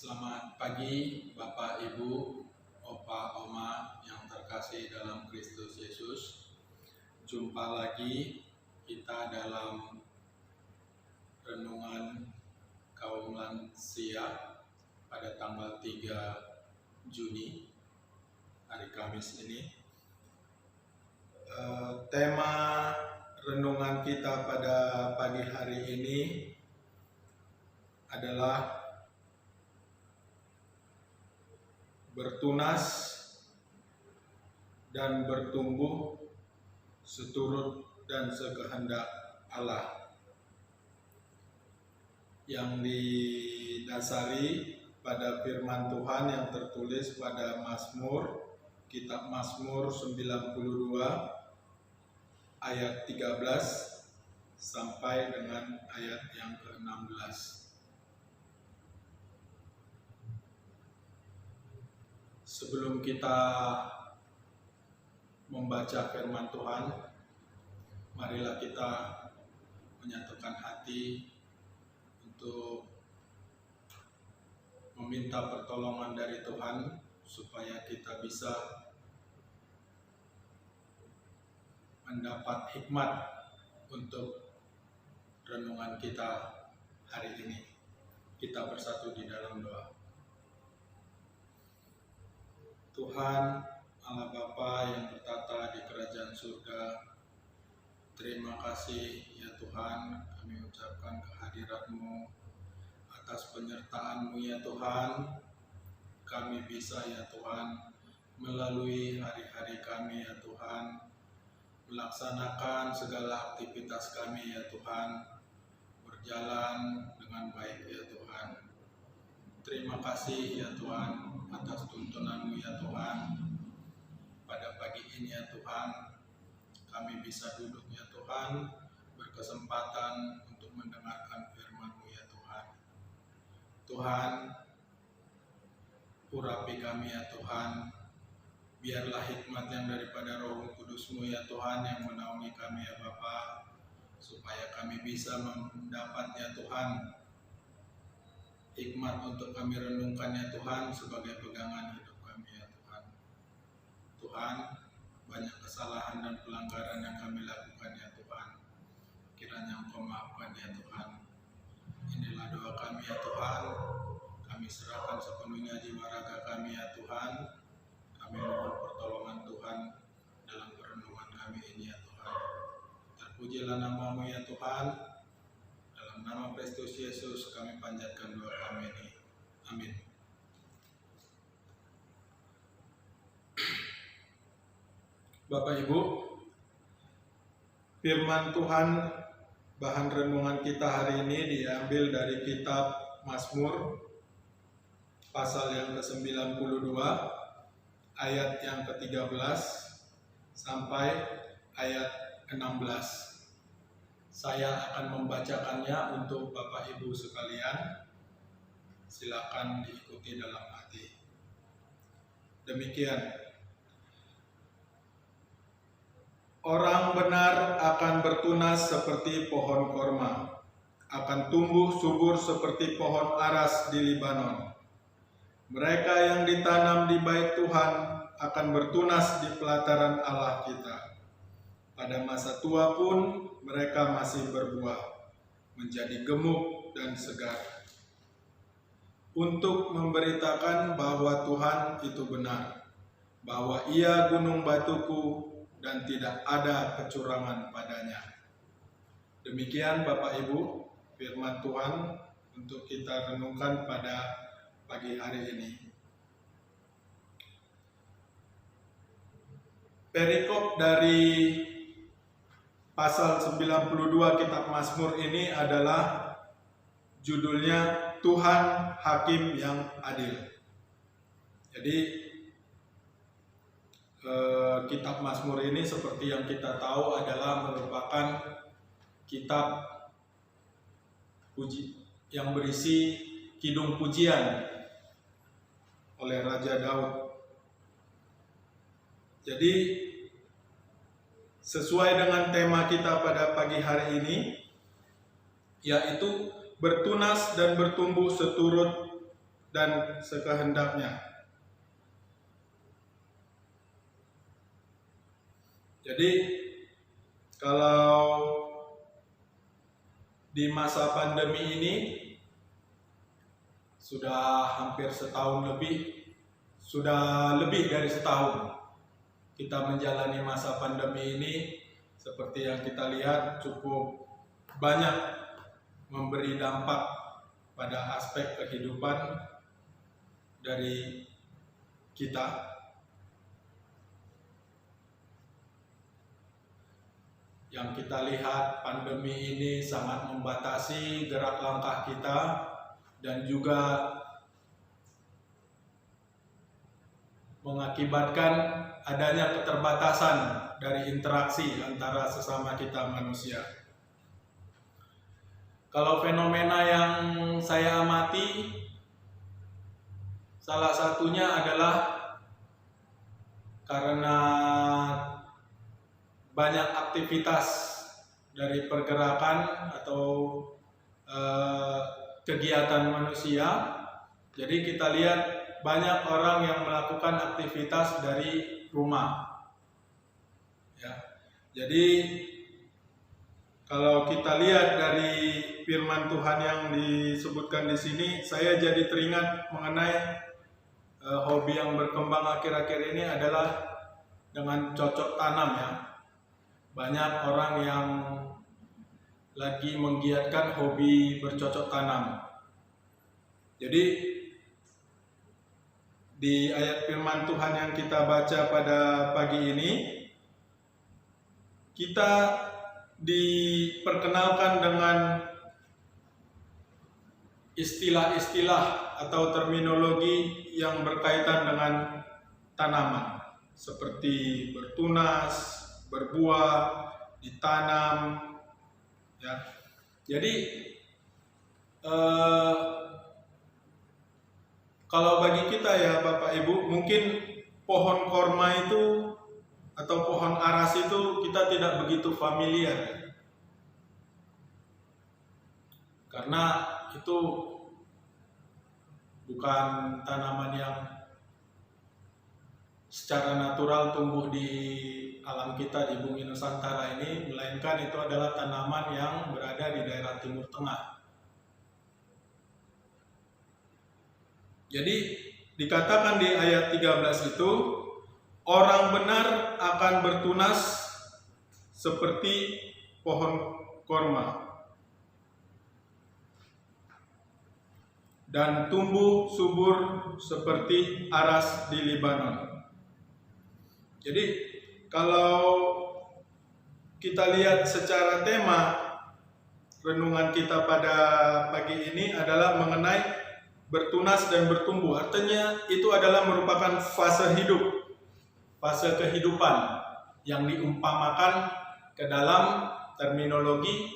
Selamat pagi Bapak, Ibu, Opa, Oma yang terkasih dalam Kristus Yesus. Jumpa lagi kita dalam renungan kaum lansia pada tanggal 3 Juni, hari Kamis ini. Tema renungan kita pada pagi hari ini adalah bertunas dan bertumbuh seturut dan sekehendak Allah, yang didasari pada firman Tuhan yang tertulis pada kitab Mazmur 92 ayat 13 sampai dengan ayat yang ke-16. Sebelum kita membaca firman Tuhan, marilah kita menyatukan hati untuk meminta pertolongan dari Tuhan supaya kita bisa mendapat hikmat untuk renungan kita hari ini. Kita bersatu di dalam doa. Tuhan Allah Bapa yang bertata di kerajaan surga, terima kasih ya Tuhan, kami ucapkan kehadirat-Mu, atas penyertaan-Mu ya Tuhan. Kami bisa ya Tuhan melalui hari-hari kami ya Tuhan, melaksanakan segala aktivitas kami ya Tuhan, berjalan dengan baik ya Tuhan. Terima kasih ya Tuhan atas tuntunan-Mu ya Tuhan. Pada pagi ini ya Tuhan, kami bisa duduk ya Tuhan, berkesempatan untuk mendengarkan firman-Mu ya Tuhan. Tuhan, urapi kami ya Tuhan, biarlah hikmat yang daripada Roh Kudus-Mu ya Tuhan yang menaungi kami ya Bapa, supaya kami bisa mendapat ya Tuhan hikmat untuk kami renungkan ya Tuhan sebagai pegangan hidup kami ya Tuhan. Tuhan, banyak kesalahan dan pelanggaran yang kami lakukan ya Tuhan, kiranya Engkau maafkan ya Tuhan. Inilah doa kami ya Tuhan, kami serahkan sepenuhnya jiwa raga kami ya Tuhan. Kami mohon pertolongan Tuhan dalam perenungan kami ini ya Tuhan. Terpujilah nama-Mu ya Tuhan. Dalam nama Kristus Yesus kami panjatkan doa kami ini. Amin. Bapak Ibu, firman Tuhan bahan renungan kita hari ini diambil dari kitab Mazmur pasal yang ke-92 ayat yang ke-13 sampai ayat ke-16. Saya akan membacakannya untuk Bapak Ibu sekalian. Silakan diikuti dalam hati. Demikian. Orang benar akan bertunas seperti pohon korma, akan tumbuh subur seperti pohon aras di Libanon. Mereka yang ditanam di bait Tuhan akan bertunas di pelataran Allah kita. Pada masa tua pun mereka masih berbuah, menjadi gemuk dan segar, untuk memberitakan bahwa Tuhan itu benar, bahwa Ia gunung batuku dan tidak ada kecurangan padanya. Demikian Bapak Ibu, firman Tuhan untuk kita renungkan pada pagi hari ini. Perikop dari pasal 92 kitab Mazmur ini adalah judulnya Tuhan Hakim yang Adil. Jadi kitab Mazmur ini seperti yang kita tahu adalah merupakan kitab puji yang berisi kidung pujian oleh Raja Daud. Jadi sesuai dengan tema kita pada pagi hari ini, yaitu bertunas dan bertumbuh seturut dan sekehendaknya. Jadi kalau di masa pandemi ini sudah hampir setahun lebih, sudah lebih dari setahun kita menjalani masa pandemi ini. Seperti yang kita lihat, cukup banyak memberi dampak pada aspek kehidupan dari kita. Yang kita lihat, pandemi ini sangat membatasi gerak langkah kita dan juga mengakibatkan adanya keterbatasan dari interaksi antara sesama kita manusia. Kalau fenomena yang saya amati, salah satunya adalah karena banyak aktivitas dari pergerakan atau kegiatan manusia. Jadi kita lihat banyak orang yang melakukan aktivitas dari rumah. Ya. Jadi kalau kita lihat dari firman Tuhan yang disebutkan di sini, saya jadi teringat mengenai hobi yang berkembang akhir-akhir ini adalah dengan cocok tanam ya. Banyak orang yang lagi menggiatkan hobi bercocok tanam. Jadi di ayat firman Tuhan yang kita baca pada pagi ini, kita diperkenalkan dengan istilah-istilah atau terminologi yang berkaitan dengan tanaman, seperti bertunas, berbuah, ditanam, ya. Jadi kalau bagi kita ya Bapak Ibu, mungkin pohon korma itu atau pohon aras itu kita tidak begitu familiar, karena itu bukan tanaman yang secara natural tumbuh di alam kita di bumi Nusantara ini, melainkan itu adalah tanaman yang berada di daerah Timur Tengah. Jadi dikatakan di ayat 13 itu, orang benar akan bertunas seperti pohon korma dan tumbuh subur seperti aras di Libanon. Jadi kalau kita lihat secara tema renungan kita pada pagi ini adalah mengenai bertunas dan bertumbuh. Artinya itu adalah merupakan fase hidup, fase kehidupan yang diumpamakan ke dalam terminologi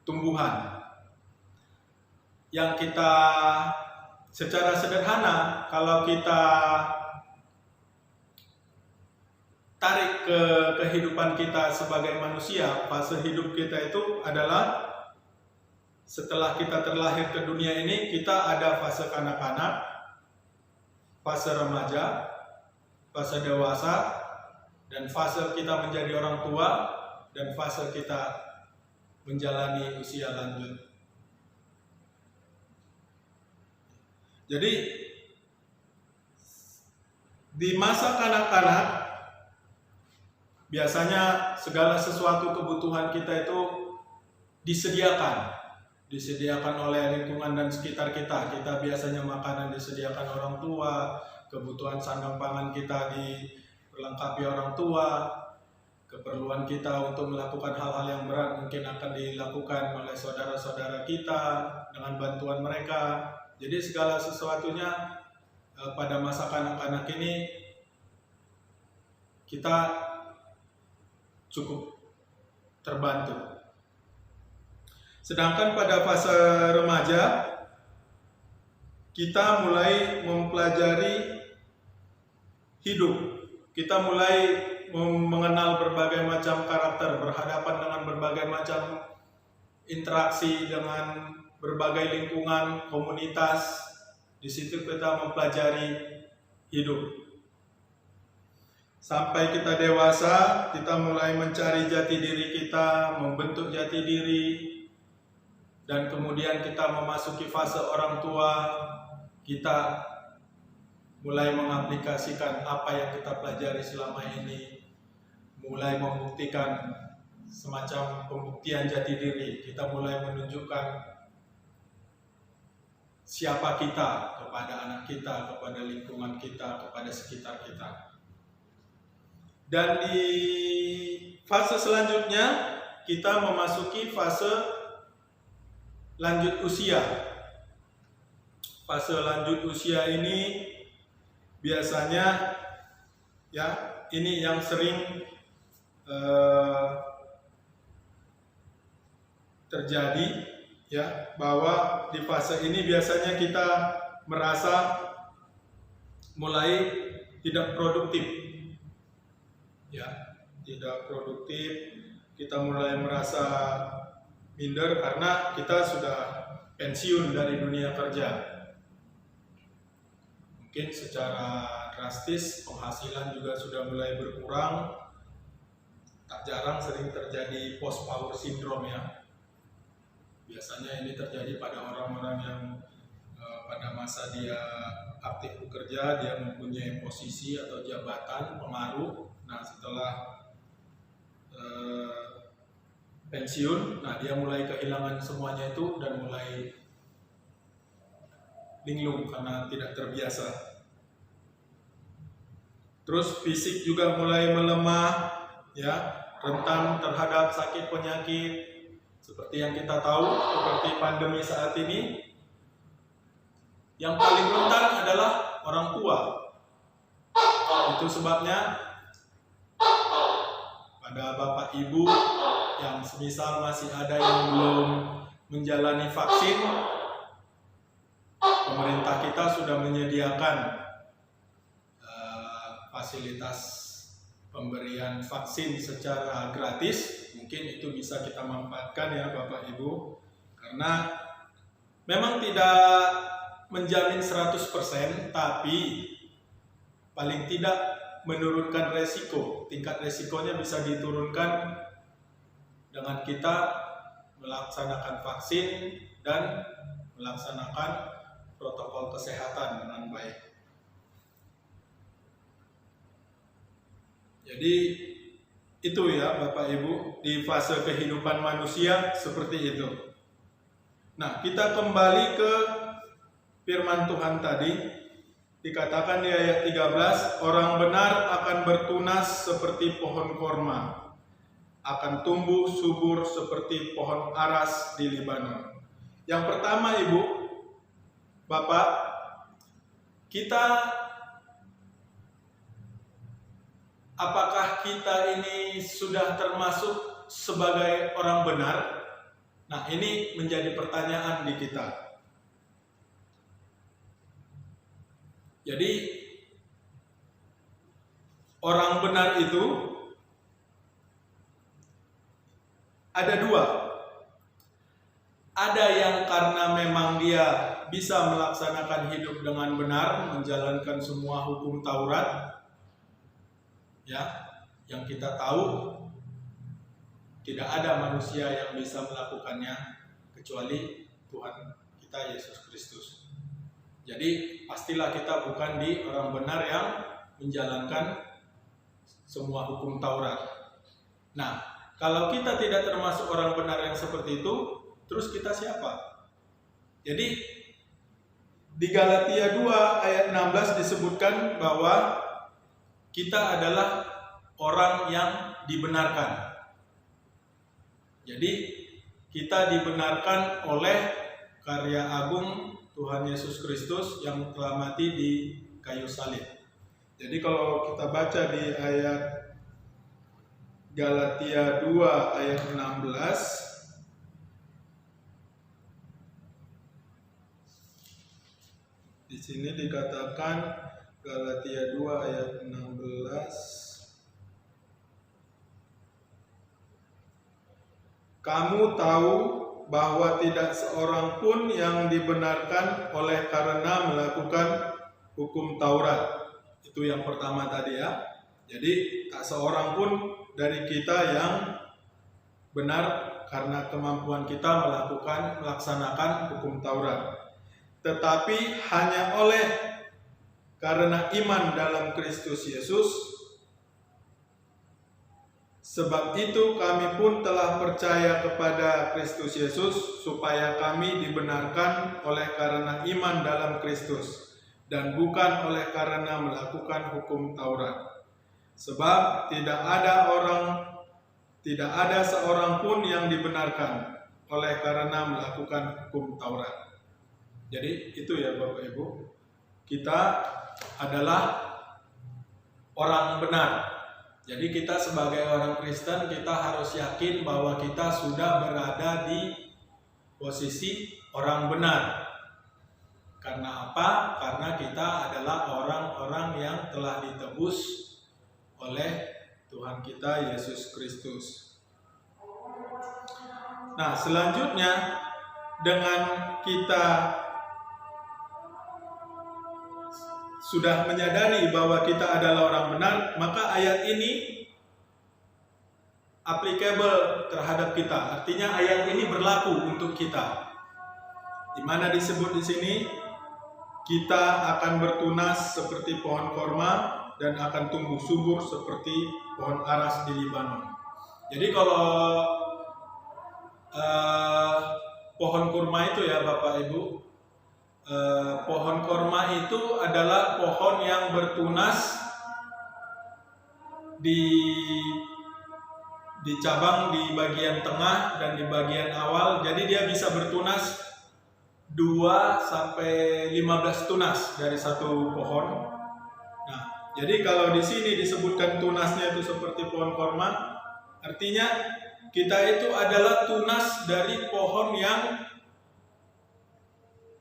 tumbuhan. Yang kita secara sederhana, kalau kita tarik ke kehidupan kita sebagai manusia, fase hidup kita itu adalah setelah kita terlahir ke dunia ini, kita ada fase kanak-kanak, fase remaja, fase dewasa, dan fase kita menjadi orang tua, dan fase kita menjalani usia lanjut. Jadi di masa kanak-kanak biasanya segala sesuatu kebutuhan kita itu disediakan oleh lingkungan dan sekitar kita. Kita biasanya makanan disediakan orang tua, kebutuhan sandang pangan kita diperlengkapi orang tua, keperluan kita untuk melakukan hal-hal yang berat mungkin akan dilakukan oleh saudara-saudara kita dengan bantuan mereka. Jadi segala sesuatunya pada masa kanak-kanak ini kita cukup terbantu. Sedangkan pada fase remaja kita mulai mempelajari hidup. Kita mulai mengenal berbagai macam karakter, berhadapan dengan berbagai macam interaksi dengan berbagai lingkungan, komunitas, Di situ kita mempelajari hidup. Sampai kita dewasa, kita mulai mencari jati diri kita, membentuk jati diri, dan kemudian kita memasuki fase orang tua, kita mulai mengaplikasikan apa yang kita pelajari selama ini, mulai membuktikan semacam pembuktian jati diri. Kita mulai menunjukkan siapa kita kepada anak kita, kepada lingkungan kita, kepada sekitar kita. Dan di fase selanjutnya kita memasuki fase lanjut usia. Fase lanjut usia ini biasanya ya, ini yang sering terjadi ya, bahwa di fase ini biasanya kita merasa mulai tidak produktif. Ya, tidak produktif, kita mulai merasa minder karena kita sudah pensiun dari dunia kerja. Mungkin secara drastis penghasilan juga sudah mulai berkurang. Tak jarang sering terjadi post power syndrome ya. Biasanya ini terjadi pada orang-orang yang pada masa dia aktif bekerja, dia mempunyai posisi atau jabatan pengaruh. Nah, setelah pensiun, nah dia mulai kehilangan semuanya itu dan mulai linglung karena tidak terbiasa. Terus fisik juga mulai melemah, ya, rentan terhadap sakit penyakit. Seperti yang kita tahu, seperti pandemi saat ini, yang paling rentan adalah orang tua. Itu sebabnya pada Bapak Ibu yang semisal masih ada yang belum menjalani vaksin, pemerintah kita sudah menyediakan fasilitas pemberian vaksin secara gratis. Mungkin itu bisa kita manfaatkan ya Bapak Ibu, karena memang tidak menjamin 100%, tapi paling tidak menurunkan resiko. Tingkat resikonya bisa diturunkan dengan kita melaksanakan vaksin dan melaksanakan protokol kesehatan dengan baik. Jadi itu ya Bapak Ibu, di fase kehidupan manusia seperti itu. Nah, kita kembali ke firman Tuhan tadi. Dikatakan di ayat 13, orang benar akan bertunas seperti pohon korma, akan tumbuh subur seperti pohon aras di Libanon. Yang pertama Ibu, Bapak, apakah kita ini sudah termasuk sebagai orang benar? Nah, ini menjadi pertanyaan di kita. Jadi, orang benar itu ada dua. Ada yang karena memang dia bisa melaksanakan hidup dengan benar, menjalankan semua hukum Taurat, ya, yang kita tahu tidak ada manusia yang bisa melakukannya kecuali Tuhan kita Yesus Kristus. Jadi pastilah kita bukan di orang benar yang menjalankan semua hukum Taurat. Nah, kalau kita tidak termasuk orang benar yang seperti itu, terus kita siapa? Jadi di Galatia 2 ayat 16 disebutkan bahwa kita adalah orang yang dibenarkan. Jadi kita dibenarkan oleh karya agung Tuhan Yesus Kristus yang telah mati di kayu salib. Jadi kalau kita baca di ayat Galatia 2 ayat 16, di sini dikatakan Galatia 2 ayat 16, kamu tahu bahwa tidak seorang pun yang dibenarkan oleh karena melakukan hukum Taurat. Itu yang pertama tadi ya. Jadi tak seorang pun dari kita yang benar karena kemampuan kita melaksanakan hukum Taurat. Tetapi hanya oleh karena iman dalam Kristus Yesus. Sebab itu kami pun telah percaya kepada Kristus Yesus supaya kami dibenarkan oleh karena iman dalam Kristus dan bukan oleh karena melakukan hukum Taurat. Sebab tidak ada seorang pun yang dibenarkan oleh karena melakukan hukum Taurat. Jadi itu ya Bapak Ibu, kita adalah orang benar. Jadi kita sebagai orang Kristen, kita harus yakin bahwa kita sudah berada di posisi orang benar. Karena apa? Karena kita adalah orang-orang yang telah ditebus oleh Tuhan kita Yesus Kristus. Nah, selanjutnya dengan kita sudah menyadari bahwa kita adalah orang benar, maka ayat ini applicable terhadap kita. Artinya ayat ini berlaku untuk kita. Di mana disebut di sini, kita akan bertunas seperti pohon korma dan akan tumbuh subur seperti pohon aras di Libanon. Jadi kalau pohon kurma itu ya Bapak Ibu, pohon korma itu adalah pohon yang bertunas di cabang di bagian tengah dan di bagian awal. Jadi dia bisa bertunas 2 sampai 15 tunas dari satu pohon. Nah, jadi kalau di sini disebutkan tunasnya itu seperti pohon korma, artinya kita itu adalah tunas dari pohon yang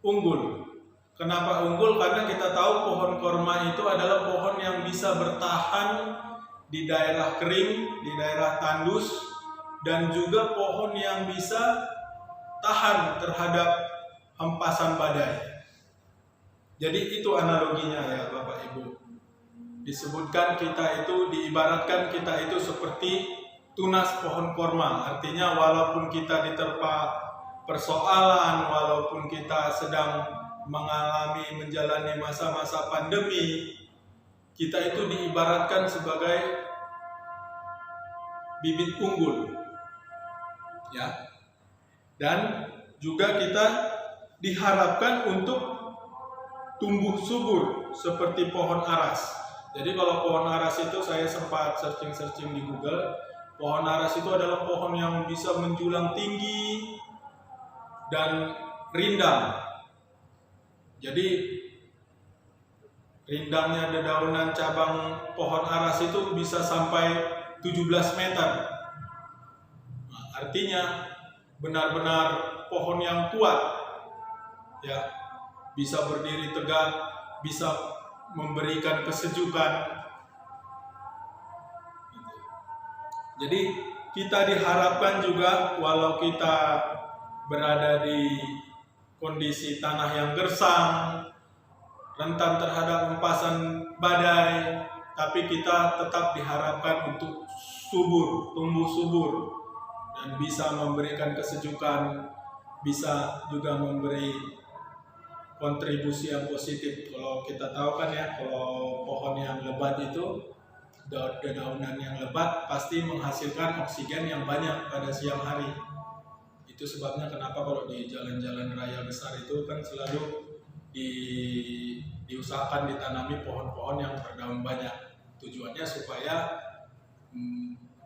unggul. Kenapa unggul? Karena kita tahu pohon korma itu adalah pohon yang bisa bertahan di daerah kering, di daerah tandus, dan juga pohon yang bisa tahan terhadap hempasan badai. Jadi itu analoginya ya Bapak Ibu. Disebutkan kita itu, diibaratkan kita itu seperti tunas pohon korma. Artinya walaupun kita diterpa persoalan, walaupun kita sedang menjalani masa-masa pandemi, kita itu diibaratkan sebagai bibit unggul, ya. Dan juga kita diharapkan untuk tumbuh subur seperti pohon aras. Jadi kalau pohon aras itu saya sempat searching di Google, pohon aras itu adalah pohon yang bisa menjulang tinggi dan rindang. Jadi rindangnya dedaunan cabang pohon aras itu bisa sampai 17 meter. Nah, artinya benar-benar pohon yang kuat, ya, bisa berdiri tegak, bisa memberikan kesejukan. Jadi kita diharapkan juga walau kita berada di kondisi tanah yang gersang, rentan terhadap hempasan badai, tapi kita tetap diharapkan untuk subur, tumbuh subur, dan bisa memberikan kesejukan, bisa juga memberi kontribusi yang positif. Kalau kita tahu kan ya, kalau pohon yang lebat itu, dedaunan yang lebat pasti menghasilkan oksigen yang banyak pada siang hari. Itu sebabnya kenapa kalau di jalan-jalan raya besar itu kan selalu diusahakan ditanami pohon-pohon yang berdaun banyak. Tujuannya supaya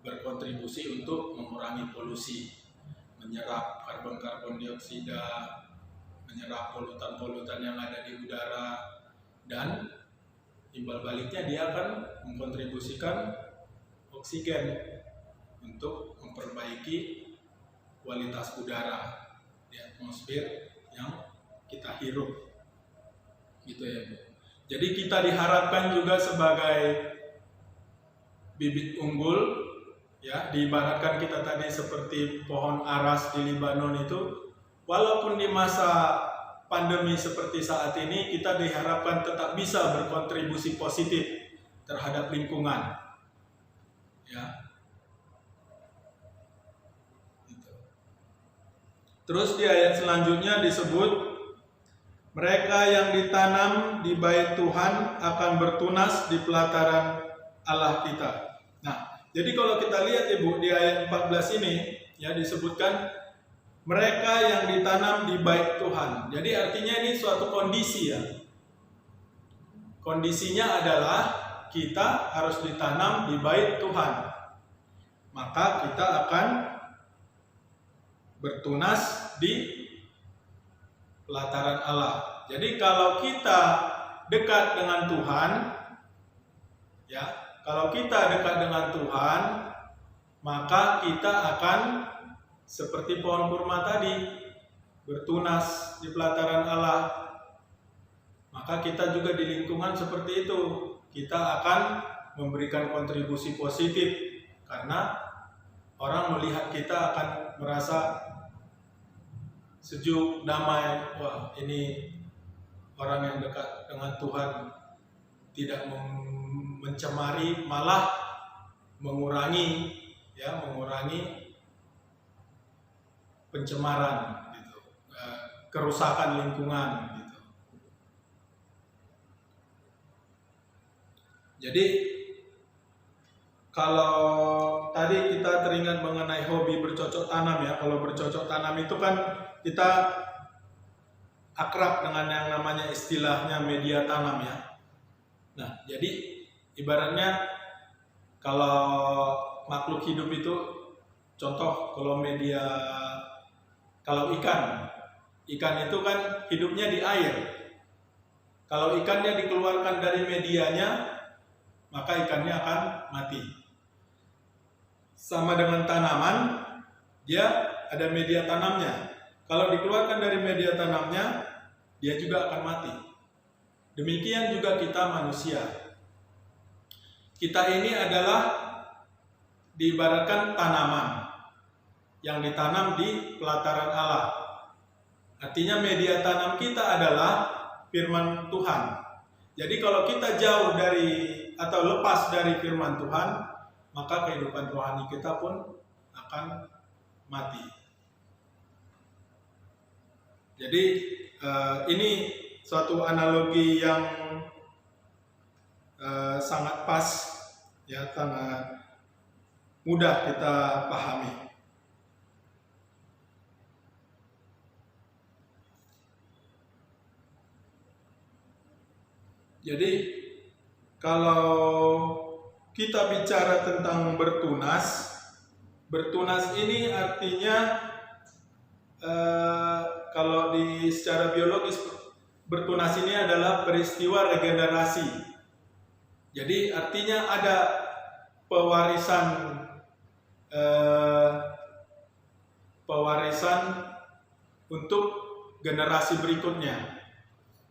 berkontribusi untuk mengurangi polusi, menyerap karbon dioksida, menyerap polutan-polutan yang ada di udara, dan timbal baliknya dia akan mengkontribusikan oksigen untuk memperbaiki kualitas udara di atmosfer yang kita hirup, gitu ya Bu. Jadi kita diharapkan juga sebagai bibit unggul Ya, diibaratkan kita tadi seperti pohon aras di Libanon itu, walaupun di masa pandemi seperti saat ini, kita diharapkan tetap bisa berkontribusi positif terhadap lingkungan. Ya, gitu. Terus di ayat selanjutnya disebut, mereka yang ditanam di bait Tuhan akan bertunas di pelataran Allah kita. Nah, jadi kalau kita lihat Ibu di ayat 14 ini ya disebutkan mereka yang ditanam di bait Tuhan. Jadi artinya ini suatu kondisi ya. Kondisinya adalah kita harus ditanam di bait Tuhan. Maka kita akan bertunas di pelataran Allah. Jadi kalau kita dekat dengan Tuhan, ya, kalau kita dekat dengan Tuhan, maka kita akan seperti pohon kurma tadi, bertunas di pelataran Allah. Maka kita juga di lingkungan seperti itu, kita akan memberikan kontribusi positif karena orang melihat kita akan merasa sejuk, damai. Wah, ini orang yang dekat dengan Tuhan, tidak mencemari, malah mengurangi pencemaran, gitu, kerusakan lingkungan, gitu. Jadi kalau tadi kita teringat mengenai hobi bercocok tanam ya, kalau bercocok tanam itu kan kita akrab dengan yang namanya istilahnya media tanam ya. Nah, jadi ibaratnya kalau makhluk hidup itu, contoh kalau ikan itu kan hidupnya di air. Kalau ikannya dikeluarkan dari medianya, maka ikannya akan mati. Sama dengan tanaman, dia ada media tanamnya. Kalau dikeluarkan dari media tanamnya, dia juga akan mati. Demikian juga kita manusia. Kita ini adalah diibaratkan tanaman yang ditanam di pelataran Allah. Artinya media tanam kita adalah firman Tuhan. Jadi kalau kita jauh dari atau lepas dari firman Tuhan, maka kehidupan rohani kita pun akan mati. Jadi ini suatu analogi yang sangat pas, ya, sangat mudah kita pahami. Jadi kalau kita bicara tentang bertunas ini artinya kalau secara biologis bertunas ini adalah peristiwa regenerasi. Jadi artinya ada pewarisan untuk generasi berikutnya.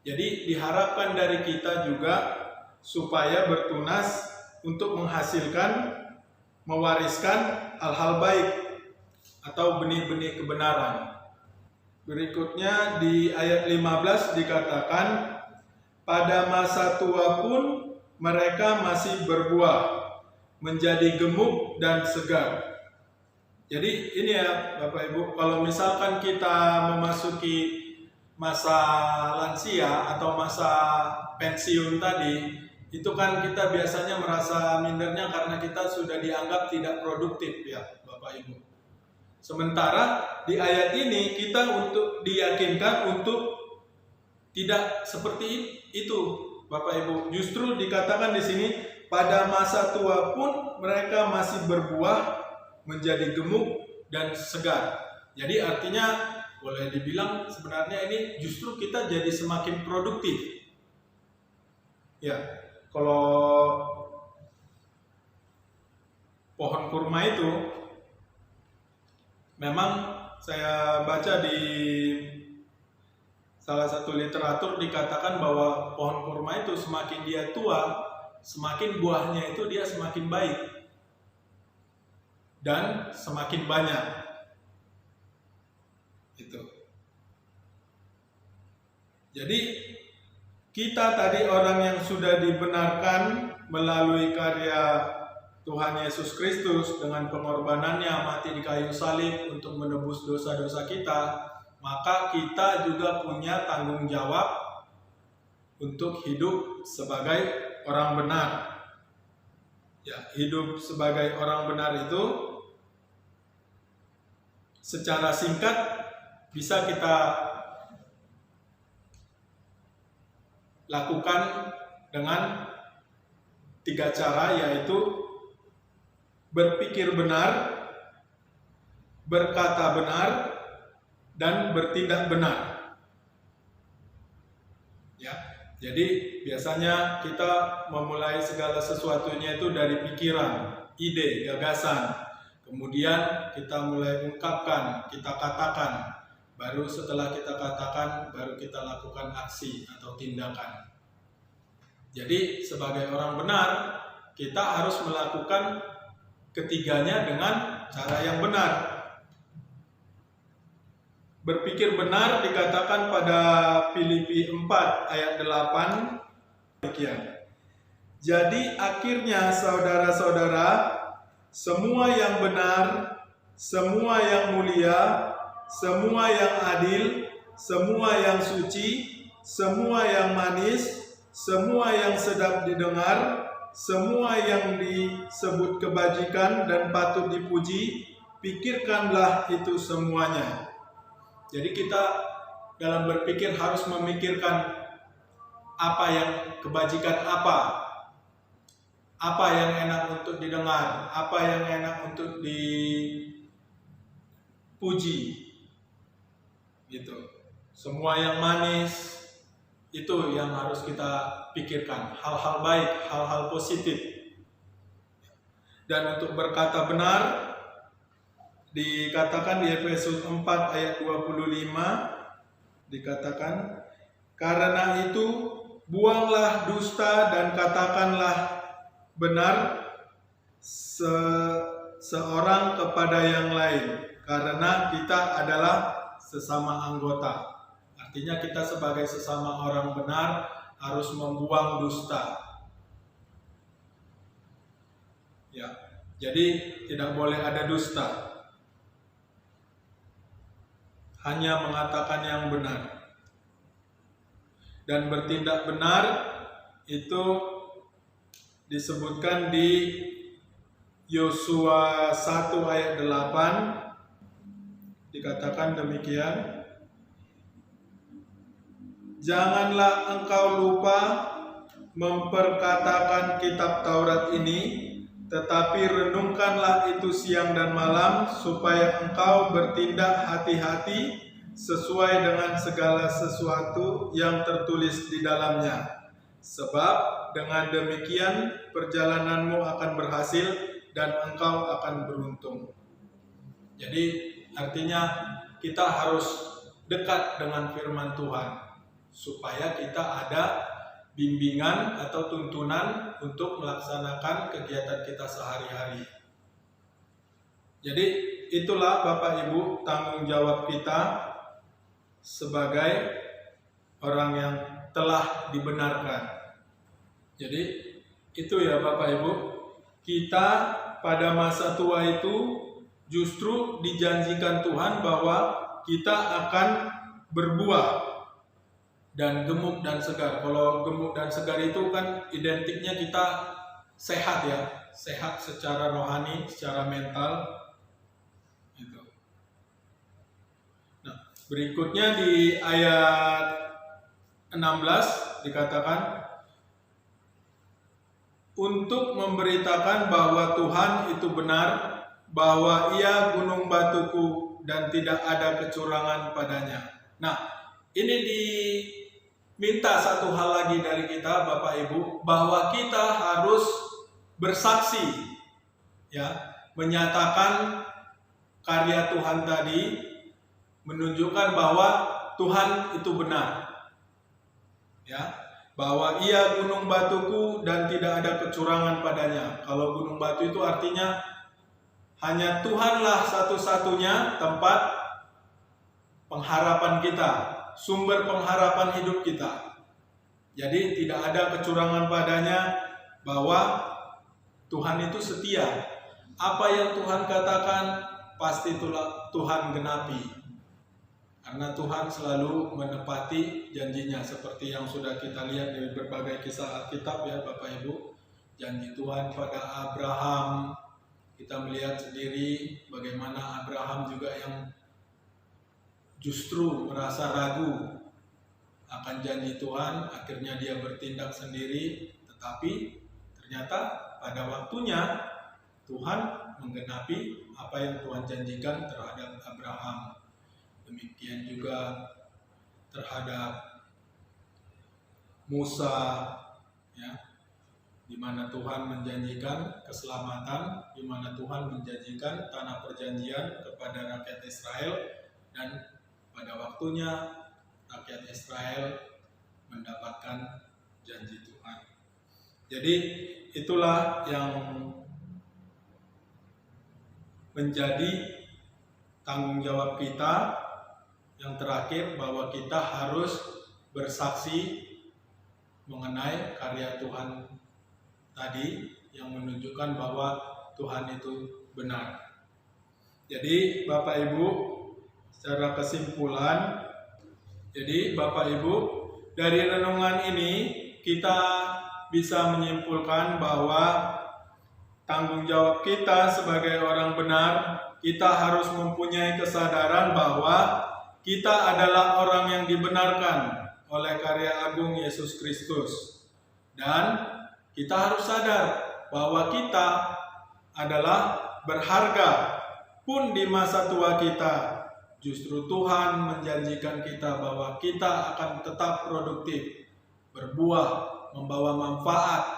Jadi diharapkan dari kita juga supaya bertunas untuk menghasilkan, mewariskan hal-hal baik atau benih-benih kebenaran. Berikutnya di ayat 15 dikatakan, pada masa tua pun mereka masih berbuah, menjadi gemuk dan segar. Jadi ini ya Bapak Ibu, kalau misalkan kita memasuki masa lansia atau masa pensiun tadi, itu kan kita biasanya merasa mindernya karena kita sudah dianggap tidak produktif ya Bapak Ibu. Sementara di ayat ini kita diyakinkan untuk tidak seperti itu Bapak Ibu. Justru dikatakan di sini pada masa tua pun mereka masih berbuah, menjadi gemuk dan segar. Jadi artinya boleh dibilang sebenarnya ini justru kita jadi semakin produktif. Ya, kalau pohon kurma itu memang saya baca di salah satu literatur dikatakan bahwa pohon kurma itu semakin dia tua, semakin buahnya itu dia semakin baik. dan semakin banyak. Itu. Jadi kita tadi orang yang sudah dibenarkan melalui karya Tuhan Yesus Kristus dengan pengorbanannya mati di kayu salib untuk menebus dosa-dosa kita, maka kita juga punya tanggung jawab untuk hidup sebagai orang benar. Ya, hidup sebagai orang benar itu secara singkat bisa kita lakukan dengan 3 cara, yaitu berpikir benar, berkata benar, dan bertindak benar. Ya, jadi biasanya kita memulai segala sesuatunya itu dari pikiran, ide, gagasan. Kemudian kita mulai ungkapkan, kita katakan. Baru setelah kita katakan, baru kita lakukan aksi atau tindakan. Jadi sebagai orang benar, kita harus melakukan ketiganya dengan cara yang benar. Berpikir benar dikatakan pada Filipi 4 ayat 8 demikian. Jadi akhirnya saudara-saudara, semua yang benar, semua yang mulia, semua yang adil, semua yang suci, semua yang manis, semua yang sedap didengar, semua yang disebut kebajikan dan patut dipuji, pikirkanlah itu semuanya. Jadi kita dalam berpikir harus memikirkan apa yang kebajikan, apa yang enak untuk didengar, apa yang enak untuk dipuji. Gitu. Semua yang manis itu yang harus kita pikirkan, hal-hal baik, hal-hal positif. Dan untuk berkata benar dikatakan di Efesus 4 ayat 25 dikatakan, karena itu buanglah dusta dan katakanlah benar seorang kepada yang lain, karena kita adalah sesama anggota. Artinya kita sebagai sesama orang benar harus membuang dusta. Ya, jadi tidak boleh ada dusta. Hanya mengatakan yang benar. Dan bertindak benar itu disebutkan di Yosua 1 ayat 8. Dikatakan demikian, janganlah engkau lupa memperkatakan kitab Taurat ini, tetapi renungkanlah itu siang dan malam, supaya engkau bertindak hati-hati sesuai dengan segala sesuatu yang tertulis di dalamnya. Sebab dengan demikian perjalananmu akan berhasil dan engkau akan beruntung. Jadi artinya kita harus dekat dengan firman Tuhan supaya kita ada bimbingan atau tuntunan untuk melaksanakan kegiatan kita sehari-hari. Jadi itulah Bapak Ibu tanggung jawab kita sebagai orang yang telah dibenarkan. Jadi itu ya Bapak Ibu, kita pada masa tua itu justru dijanjikan Tuhan bahwa kita akan berbuah dan gemuk dan segar. Kalau gemuk dan segar itu kan identiknya kita sehat ya, sehat secara rohani, secara mental. Gitu. Nah, berikutnya di ayat 16 dikatakan, untuk memberitakan bahwa Tuhan itu benar, bahwa ia gunung batuku dan tidak ada kecurangan padanya. Nah, ini diminta satu hal lagi dari kita Bapak Ibu, bahwa kita harus bersaksi, ya, menyatakan karya Tuhan tadi, menunjukkan bahwa Tuhan itu benar, ya, bahwa ia gunung batuku dan tidak ada kecurangan padanya. Kalau gunung batu itu artinya hanya Tuhanlah satu-satunya tempat pengharapan kita, sumber pengharapan hidup kita. Jadi tidak ada kecurangan padanya, bahwa Tuhan itu setia. Apa yang Tuhan katakan pasti itulah Tuhan genapi. Karena Tuhan selalu menepati janjinya, seperti yang sudah kita lihat dari berbagai kisah Alkitab ya Bapak Ibu. Janji Tuhan pada Abraham, kita melihat sendiri bagaimana Abraham juga yang justru merasa ragu akan janji Tuhan, akhirnya dia bertindak sendiri, tetapi ternyata pada waktunya Tuhan menggenapi apa yang Tuhan janjikan terhadap Abraham. Demikian juga terhadap Musa, ya, di mana Tuhan menjanjikan keselamatan, di mana Tuhan menjanjikan tanah perjanjian kepada rakyat Israel, dan pada waktunya rakyat Israel mendapatkan janji Tuhan. Jadi itulah yang menjadi tanggung jawab kita yang terakhir, bahwa kita harus bersaksi mengenai karya Tuhan tadi yang menunjukkan bahwa Tuhan itu benar. Jadi Bapak Ibu, secara kesimpulan, jadi Bapak Ibu, dari renungan ini kita bisa menyimpulkan bahwa tanggung jawab kita sebagai orang benar, kita harus mempunyai kesadaran bahwa kita adalah orang yang dibenarkan oleh karya agung Yesus Kristus. Dan kita harus sadar bahwa kita adalah berharga pun di masa tua kita. Justru Tuhan menjanjikan kita bahwa kita akan tetap produktif, berbuah, membawa manfaat,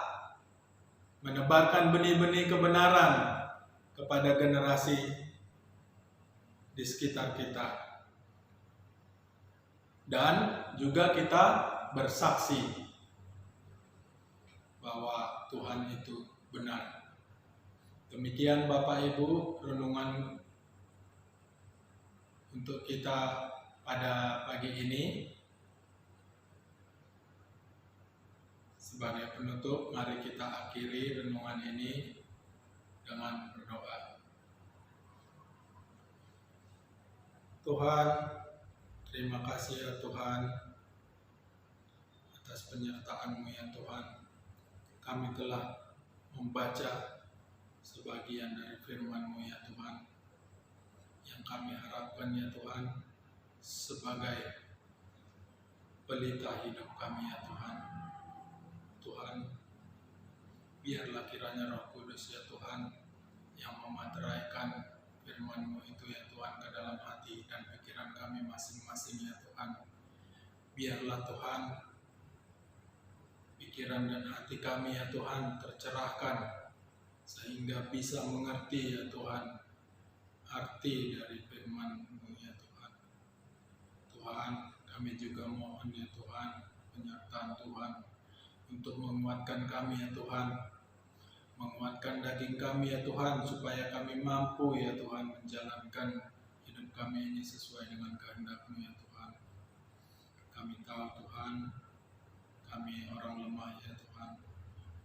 menebarkan benih-benih kebenaran kepada generasi di sekitar kita. Dan juga kita bersaksi bahwa Tuhan itu benar. Demikian Bapak Ibu renungan untuk kita pada pagi ini. Sebagai penutup, mari kita akhiri renungan ini dengan berdoa. Tuhan, terima kasih ya Tuhan atas penyertaan-Mu ya Tuhan. Kami telah membaca sebagian dari firman-Mu ya Tuhan, yang kami harapkan ya Tuhan sebagai pelita hidup kami ya Tuhan. Tuhan, biarlah kiranya Roh Kudus ya Tuhan yang memateraikan firman-Mu itu ya Tuhan ke dalam hati dan pikiran kami masing-masing ya Tuhan. Biarlah Tuhan pikiran dan hati kami ya Tuhan tercerahkan, sehingga bisa mengerti ya Tuhan arti dari firman-Mu ya Tuhan. Tuhan, kami juga mohon ya Tuhan penyertaan Tuhan untuk menguatkan kami ya Tuhan, menguatkan daging kami ya Tuhan, supaya kami mampu ya Tuhan menjalankan hidup kami ini sesuai dengan kehendak-Mu ya Tuhan. Kami tahu Tuhan, kami orang lemah ya Tuhan,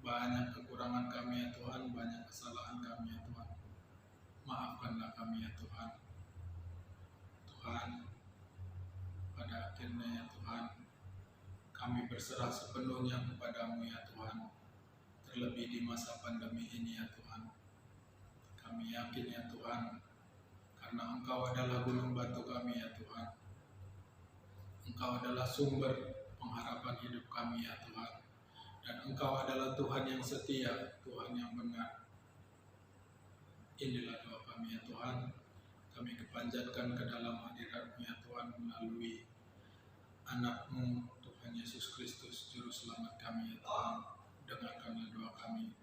banyak kekurangan kami ya Tuhan, banyak kesalahan kami ya Tuhan. Maafkanlah kami ya Tuhan. Tuhan, pada akhirnya ya Tuhan, kami berserah sepenuhnya kepada-Mu ya Tuhan. Terlebih di masa pandemi ini ya Tuhan. Kami yakin ya Tuhan, karena Engkau adalah gunung batu kami ya Tuhan. Engkau adalah sumber pengharapan hidup kami ya Tuhan. Dan Engkau adalah Tuhan yang setia, Tuhan yang benar. Inilah doa kami ya Tuhan. Kami kepanjatkan ke dalam hadirat-Mu ya Tuhan melalui anak-Mu Tuhan Yesus Kristus, Juru Selamat kami ya Tuhan. Dengarkanlah doa kami.